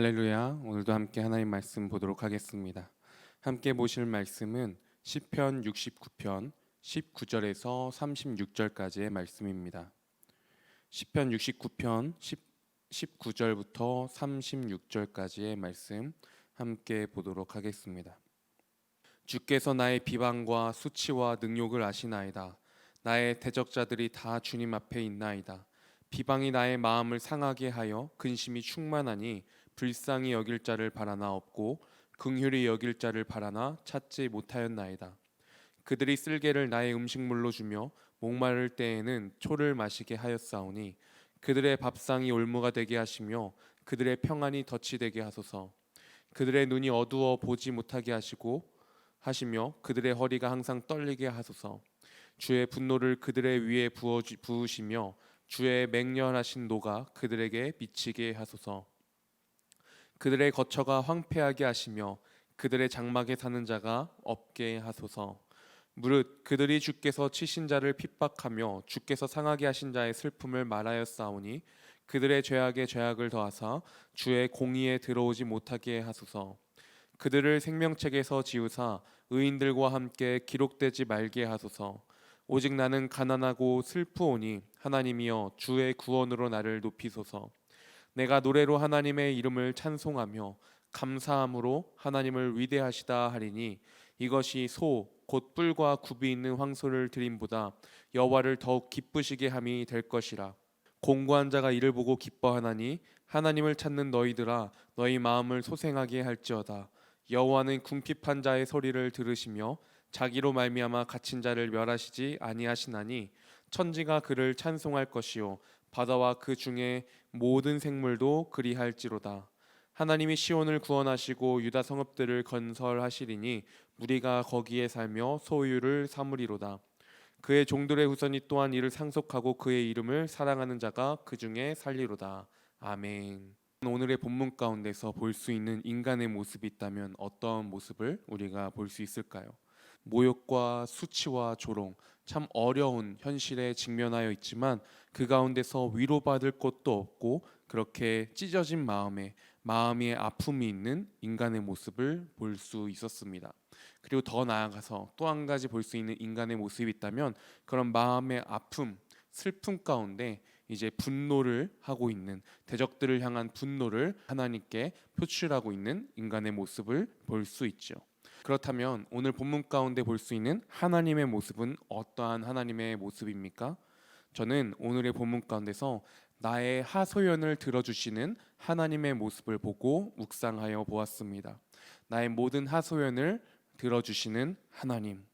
할렐루야. 오늘도 함께 하나님 말씀 보도록 하겠습니다. 함께 보실 말씀은 시편 69편 19절에서 36절까지의 말씀입니다. 시편 69편 19절부터 36절까지의 말씀 함께 보도록 하겠습니다. 주께서 나의 비방과 수치와 능욕을 아시나이다. 나의 대적자들이 다 주님 앞에 있나이다. 비방이 나의 마음을 상하게 하여 근심이 충만하니 불쌍히 여길 자를 바라나 없고 긍휼히 여길 자를 바라나 찾지 못하였나이다. 그들이 쓸개를 나의 음식물로 주며 목마를 때에는 초를 마시게 하였사오니 그들의 밥상이 올무가 되게 하시며 그들의 평안이 덫이 되게 하소서. 그들의 눈이 어두워 보지 못하게 하시며 그들의 허리가 항상 떨리게 하소서. 주의 분노를 그들의 위에 부으시며 주의 맹렬하신 노가 그들에게 미치게 하소서. 그들의 거처가 황폐하게 하시며 그들의 장막에 사는 자가 없게 하소서. 무릇 그들이 주께서 치신 자를 핍박하며 주께서 상하게 하신 자의 슬픔을 말하였사오니 그들의 죄악에 죄악을 더하사 주의 공의에 들어오지 못하게 하소서. 그들을 생명책에서 지우사 의인들과 함께 기록되지 말게 하소서. 오직 나는 가난하고 슬프오니 하나님이여 주의 구원으로 나를 높이소서. 내가 노래로 하나님의 이름을 찬송하며 감사함으로 하나님을 위대하시다 하리니 이것이 소 곧 뿔과 굽이 있는 황소를 드림보다 여호와를 더욱 기쁘시게 함이 될 것이라. 공고한 자가 이를 보고 기뻐하나니 하나님을 찾는 너희들아 너희 마음을 소생하게 할지어다. 여호와는 궁핍한 자의 소리를 들으시며 자기로 말미암아 갇힌 자를 멸하시지 아니하시나니 천지가 그를 찬송할 것이요 바다와 그 중에 모든 생물도 그리할지로다. 하나님이 시온을 구원하시고 유다 성읍들을 건설하시리니 무리가 거기에 살며 소유를 삼으리로다. 그의 종들의 후손이 또한 이를 상속하고 그의 이름을 사랑하는 자가 그 중에 살리로다. 아멘. 오늘의 본문 가운데서 볼 수 있는 인간의 모습이 있다면 어떤 모습을 우리가 볼 수 있을까요? 모욕과 수치와 조롱, 참 어려운 현실에 직면하여 있지만 그 가운데서 위로받을 곳도 없고 그렇게 찢어진 마음의 아픔이 있는 인간의 모습을 볼 수 있었습니다. 그리고 더 나아가서 또 한 가지 볼 수 있는 인간의 모습이 있다면 그런 마음의 아픔, 슬픔 가운데 이제 분노를 하고 있는 대적들을 향한 분노를 하나님께 표출하고 있는 인간의 모습을 볼 수 있죠. 그렇다면 오늘 본문 가운데 볼 수 있는 하나님의 모습은 어떠한 하나님의 모습입니까? 저는 오늘의 본문 가운데서 나의 하소연을 들어주시는 하나님의 모습을 보고 묵상하여 보았습니다. 나의 모든 하소연을 들어주시는 하나님.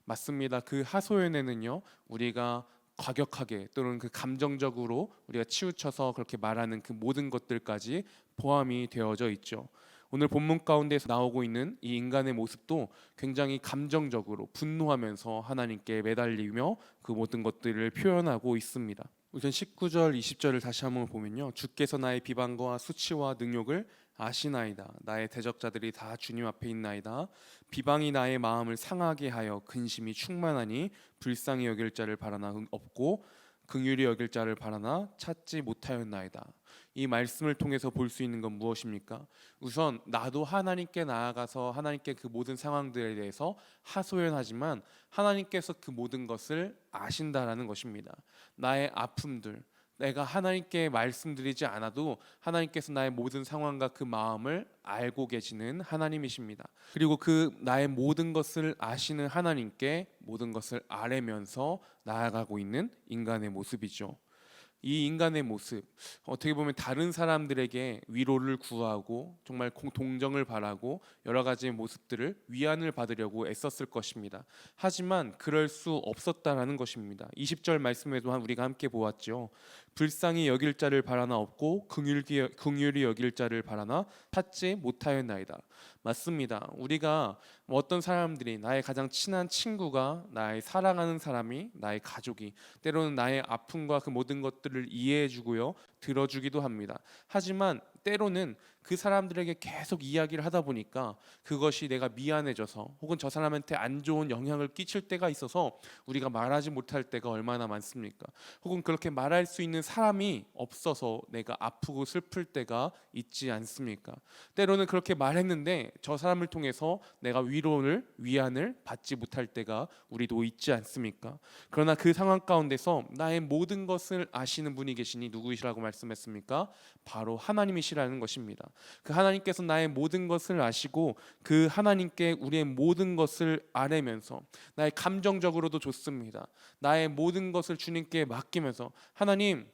맞습니다. 그 하소연에는요, 우리가 과격하게 또는 그 감정적으로 우리가 치우쳐서 그렇게 말하는 그 모든 것들까지 포함이 되어져 있죠. 오늘 본문 가운데서 나오고 있는 이 인간의 모습도 굉장히 감정적으로 분노하면서 하나님께 매달리며 그 모든 것들을 표현하고 있습니다. 우선 19절 20절을 다시 한번 보면요, 주께서 나의 비방과 수치와 능욕을 아시나이다. 나의 대적자들이 다 주님 앞에 있나이다. 비방이 나의 마음을 상하게 하여 근심이 충만하니 불쌍히 여길 자를 바라나 없고 긍휼히 여길 자를 바라나 찾지 못하였나이다. 이 말씀을 통해서 볼 수 있는 건 무엇입니까? 우선 나도 하나님께 나아가서 하나님께 그 모든 상황들에 대해서 하소연하지만 하나님께서 그 모든 것을 아신다라는 것입니다. 나의 아픔들, 내가 하나님께 말씀드리지 않아도 하나님께서 나의 모든 상황과 그 마음을 알고 계시는 하나님이십니다. 그리고 그 나의 모든 것을 아시는 하나님께 모든 것을 아뢰면서 나아가고 있는 인간의 모습이죠. 이 인간의 모습, 어떻게 보면 다른 사람들에게 위로를 구하고 정말 동정을 바라고 여러 가지 모습들을 위안을 받으려고 애썼을 것입니다. 하지만 그럴 수 없었다라는 것입니다. 20절 말씀에도 우리가 함께 보았죠. 불쌍히 여길 자를 바라나 없고 긍휼히 여길 자를 바라나 찾지 못하였나이다. 맞습니다. 우리가 어떤 사람들이, 나의 가장 친한 친구가, 나의 사랑하는 사람이, 나의 가족이 때로는 나의 아픔과 그 모든 것들을 이해해주고요, 들어주기도 합니다. 하지만 때로는 그 사람들에게 계속 이야기를 하다 보니까 그것이 내가 미안해져서 혹은 저 사람한테 안 좋은 영향을 끼칠 때가 있어서 우리가 말하지 못할 때가 얼마나 많습니까? 혹은 그렇게 말할 수 있는 사람이 없어서 내가 아프고 슬플 때가 있지 않습니까? 때로는 그렇게 말했는데 저 사람을 통해서 내가 위안을 받지 못할 때가 우리도 있지 않습니까? 그러나 그 상황 가운데서 나의 모든 것을 아시는 분이 계시니 누구이시라고 말씀했습니까? 바로 하나님이시라는 것입니다. 그 하나님께서 나의 모든 것을 아시고 그 하나님께 우리의 모든 것을 아뢰면서 나의 감정적으로도 좋습니다. 나의 모든 것을 주님께 맡기면서 하나님,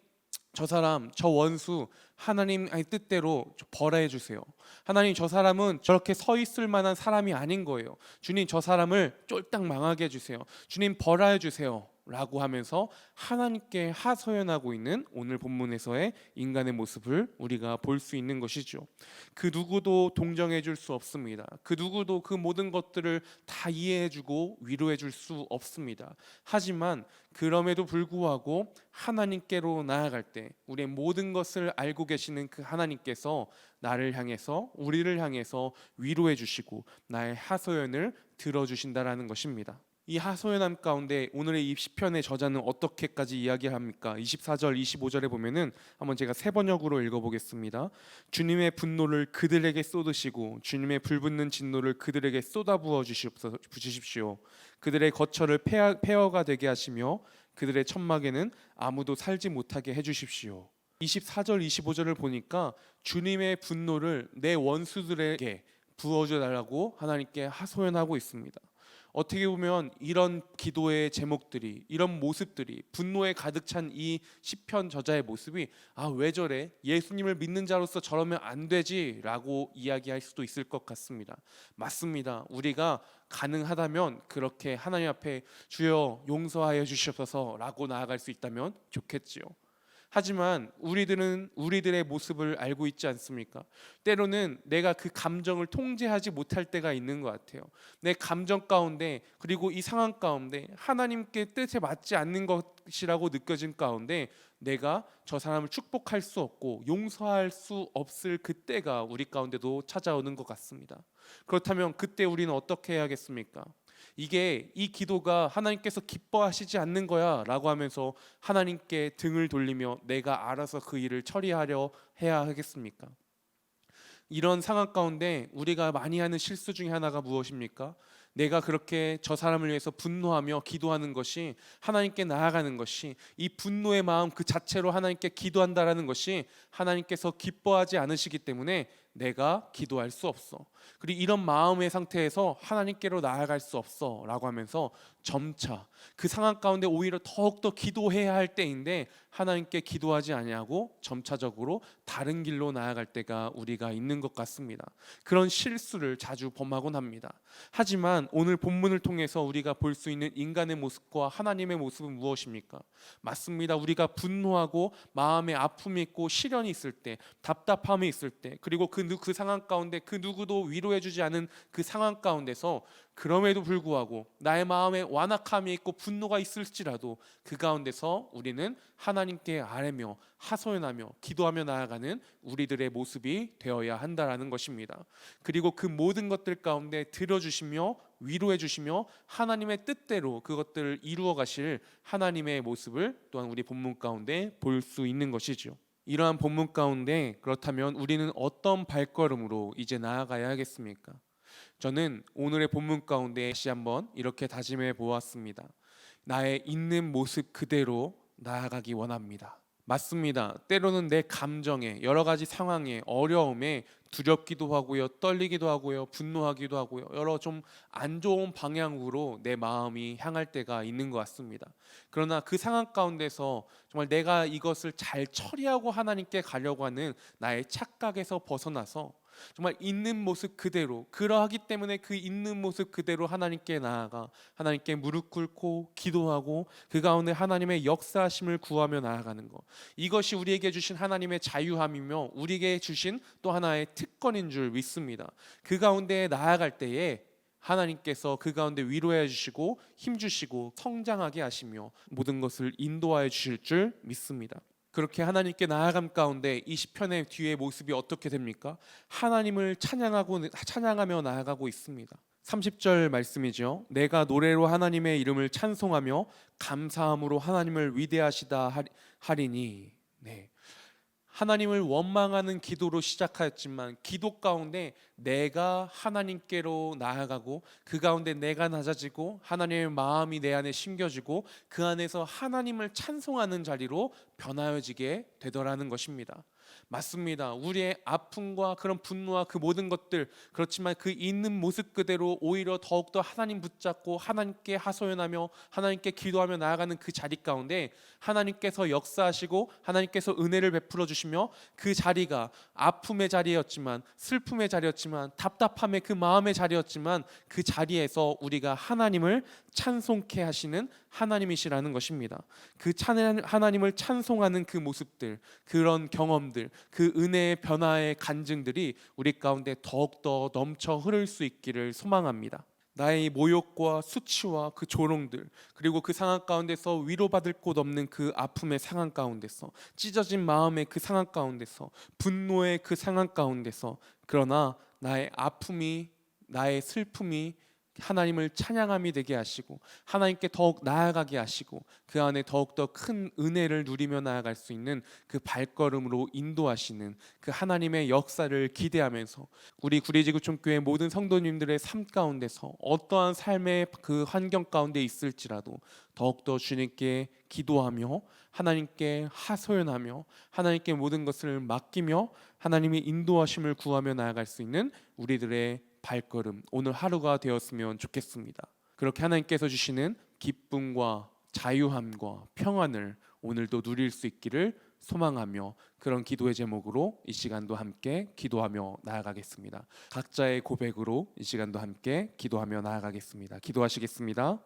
저 사람, 저 원수 하나님의 뜻대로 벌해 주세요. 하나님, 저 사람은 저렇게 서 있을 만한 사람이 아닌 거예요. 주님, 저 사람을 쫄딱 망하게 해 주세요. 주님, 벌해 주세요. 라고 하면서 하나님께 하소연하고 있는 오늘 본문에서의 인간의 모습을 우리가 볼 수 있는 것이죠. 그 누구도 동정해 줄 수 없습니다. 그 누구도 그 모든 것들을 다 이해해 주고 위로해 줄 수 없습니다. 하지만 그럼에도 불구하고 하나님께로 나아갈 때 우리의 모든 것을 알고 계시는 그 하나님께서 나를 향해서 우리를 향해서 위로해 주시고 나의 하소연을 들어주신다라는 것입니다. 이 하소연함 가운데 오늘의 이 시편의 저자는 어떻게까지 이야기합니까? 24절, 25절에 보면은 한번 제가 세 번역으로 읽어보겠습니다. 주님의 분노를 그들에게 쏟으시고 주님의 불붙는 진노를 그들에게 쏟아부어 주십시오. 그들의 거처를 폐허가 되게 하시며 그들의 천막에는 아무도 살지 못하게 해주십시오. 24절, 25절을 보니까 주님의 분노를 내 원수들에게 부어줘 달라고 하나님께 하소연하고 있습니다. 어떻게 보면 이런 기도의 제목들이, 이런 모습들이, 분노에 가득 찬 이 시편 저자의 모습이 왜 저래? 예수님을 믿는 자로서 저러면 안 되지 라고 이야기할 수도 있을 것 같습니다. 맞습니다. 우리가 가능하다면 그렇게 하나님 앞에 주여 용서하여 주시옵소서 라고 나아갈 수 있다면 좋겠지요. 하지만 우리들은 우리들의 모습을 알고 있지 않습니까? 때로는 내가 그 감정을 통제하지 못할 때가 있는 것 같아요. 내 감정 가운데, 그리고 이 상황 가운데 하나님께 뜻에 맞지 않는 것이라고 느껴진 가운데 내가 저 사람을 축복할 수 없고 용서할 수 없을 그때가 우리 가운데도 찾아오는 것 같습니다. 그렇다면 그때 우리는 어떻게 해야겠습니까? 이 기도가 하나님께서 기뻐하시지 않는 거야 라고 하면서 하나님께 등을 돌리며 내가 알아서 그 일을 처리하려 해야 하겠습니까? 이런 상황 가운데 우리가 많이 하는 실수 중에 하나가 무엇입니까? 내가 그렇게 저 사람을 위해서 분노하며 기도하는 것이, 하나님께 나아가는 것이, 이 분노의 마음 그 자체로 하나님께 기도한다라는 것이 하나님께서 기뻐하지 않으시기 때문에 내가 기도할 수 없어. 그리고 이런 마음의 상태에서 하나님께로 나아갈 수 없어 라고 하면서 점차 그 상황 가운데 오히려 더욱더 기도해야 할 때인데 하나님께 기도하지 아니하고 점차적으로 다른 길로 나아갈 때가 우리가 있는 것 같습니다. 그런 실수를 자주 범하곤 합니다. 하지만 오늘 본문을 통해서 우리가 볼 수 있는 인간의 모습과 하나님의 모습은 무엇입니까? 맞습니다. 우리가 분노하고 마음에 아픔이 있고 시련이 있을 때, 답답함이 있을 때, 그리고 그 상황 가운데 그 누구도 위로해주지 않은 그 상황 가운데서 그럼에도 불구하고 나의 마음에 완악함이 있고 분노가 있을지라도 그 가운데서 우리는 하나님께 아뢰며 하소연하며 기도하며 나아가는 우리들의 모습이 되어야 한다라는 것입니다. 그리고 그 모든 것들 가운데 들어주시며 위로해 주시며 하나님의 뜻대로 그것들을 이루어 가실 하나님의 모습을 또한 우리 본문 가운데 볼 수 있는 것이죠. 이러한 본문 가운데 그렇다면 우리는 어떤 발걸음으로 이제 나아가야 하겠습니까? 저는 오늘의 본문 가운데 다시 한번 이렇게 다짐해 보았습니다. 나의 있는 모습 그대로 나아가기 원합니다. 맞습니다. 때로는 내 감정에, 여러 가지 상황에, 어려움에 두렵기도 하고요, 떨리기도 하고요, 분노하기도 하고요, 여러 좀 안 좋은 방향으로 내 마음이 향할 때가 있는 것 같습니다. 그러나 그 상황 가운데서 정말 내가 이것을 잘 처리하고 하나님께 가려고 하는 나의 착각에서 벗어나서 정말 있는 모습 그대로, 그러하기 때문에 그 있는 모습 그대로 하나님께 나아가 하나님께 무릎 꿇고 기도하고 그 가운데 하나님의 역사하심을 구하며 나아가는 것, 이것이 우리에게 주신 하나님의 자유함이며 우리에게 주신 또 하나의 특권인 줄 믿습니다. 그 가운데 나아갈 때에 하나님께서 그 가운데 위로해 주시고 힘 주시고 성장하게 하시며 모든 것을 인도하여 주실 줄 믿습니다. 그렇게 하나님께 나아감 가운데 이 시편의 뒤의 모습이 어떻게 됩니까? 하나님을 찬양하며 나아가고 있습니다. 30절 말씀이죠. 내가 노래로 하나님의 이름을 찬송하며 감사함으로 하나님을 위대하시다 하리니. 네. 하나님을 원망하는 기도로 시작하였지만 기도 가운데 내가 하나님께로 나아가고 그 가운데 내가 낮아지고 하나님의 마음이 내 안에 심겨지고 그 안에서 하나님을 찬송하는 자리로 변하여지게 되더라는 것입니다. 맞습니다. 우리의 아픔과 그런 분노와 그 모든 것들, 그렇지만 그 있는 모습 그대로 오히려 더욱더 하나님 붙잡고 하나님께 하소연하며 하나님께 기도하며 나아가는 그 자리 가운데 하나님께서 역사하시고 하나님께서 은혜를 베풀어 주시며 그 자리가 아픔의 자리였지만 슬픔의 자리였지만 답답함의 그 마음의 자리였지만 그 자리에서 우리가 하나님을 찬송케 하시는 하나님이시라는 것입니다. 그 하나님을 찬송하는 그 모습들, 그런 경험들, 그 은혜의 변화의 간증들이 우리 가운데 더욱더 넘쳐 흐를 수 있기를 소망합니다. 나의 모욕과 수치와 그 조롱들, 그리고 그 상황 가운데서 위로받을 곳 없는 그 아픔의 상황 가운데서, 찢어진 마음의 그 상황 가운데서, 분노의 그 상황 가운데서, 그러나 나의 아픔이, 나의 슬픔이 하나님을 찬양함이 되게 하시고 하나님께 더욱 나아가게 하시고 그 안에 더욱더 큰 은혜를 누리며 나아갈 수 있는 그 발걸음으로 인도하시는 그 하나님의 역사를 기대하면서 우리 구리지구촌교회 모든 성도님들의 삶 가운데서 어떠한 삶의 그 환경 가운데 있을지라도 더욱더 주님께 기도하며 하나님께 하소연하며 하나님께 모든 것을 맡기며 하나님의 인도하심을 구하며 나아갈 수 있는 우리들의 발걸음, 오늘 하루가 되었으면 좋겠습니다. 그렇게 하나님께서 주시는 기쁨과 자유함과 평안을 오늘도 누릴 수 있기를 소망하며 그런 기도의 제목으로 이 시간도 함께 기도하며 나아가겠습니다. 각자의 고백으로 이 시간도 함께 기도하며 나아가겠습니다. 기도하시겠습니다.